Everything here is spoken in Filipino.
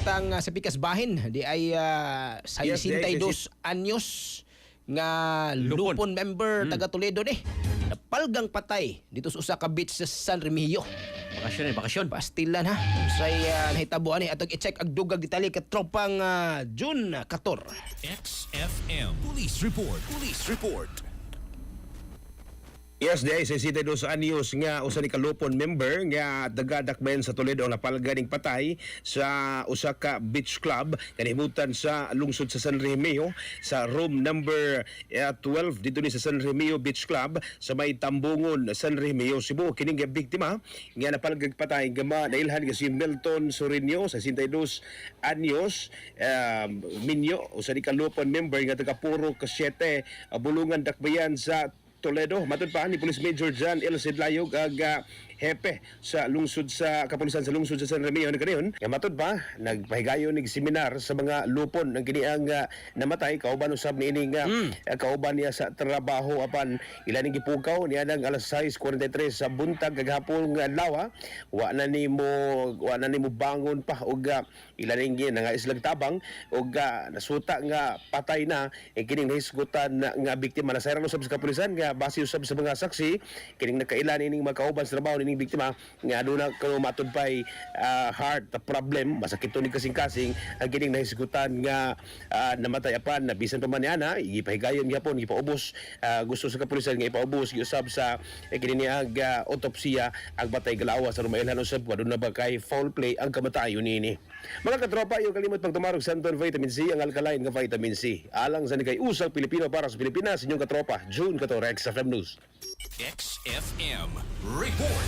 Tang sa pikas bahin di ay sa Yes, 62 anyos nga lupon member taga Toledo ni napalgang patay dito sa usa ka beach sa San Remigio. Bakasyon. Pastilan ha. Say nahitabuan ni atong i-check ag dugag detalye ka tropang June 14. XFM Police Report. Yes, day 62 anyos nga usa ni kalupon member nga dagadakben sa Toledo ang napalganing patay sa usa ka beach club kanihimutan sa lungsod sa San Remigio sa room number 12 dito ni sa San Remigio Beach Club sa may Tambungon, San Remigio, Cebu. Kining biktima nga napalgag patay gama nailhan nga si Milton Sorinio sa 62 anyos, minyo usa ni kalupon member nga taga Puro Casiete, bulungan dakbayan sa Toledo. Matod pa ni Police Major John L. Sidlayog ag hepe sa lungsod sa kapulisan sa lungsod sa San Remigio na kaniyon. Nga matod pa nagpahigayon nig seminar sa mga lupon ng kiniang namatay kauban usab niini nga kauban niya sa trabaho apan ilaning gipukaw niya nang alas 6:43 sa buntag kagahapon nga adlaw. Wa na nimo bangon pa og ilaning nga islag tabang og nasuta nga patay na kining nahisgutan nga biktima na sayran usab sa kapulisan nga base usab sa mga saksi kining nakailan ining makauban sa trabaho ning biktima nga aduna kuno matod pay heart problem masakit ni kasing-kasing ang kining nahisgutan nga namatay apan bisan pa man niana ipahigayon gyapon ipaubos gusto sa kapulisan nga ipaubos giusab sa kini niag autopsiya ang batay galawas sa rumailhan usab aduna ba kay foul play ang kamatayon nini. Mga katropa, yung kalimot pagtumarog Santon Vitamin C, ang alkaline nga vitamin C. Alang sa nikay usang Pilipino para sa Pilipinas, inyong katropa, June 14, XFM News. XFM Report.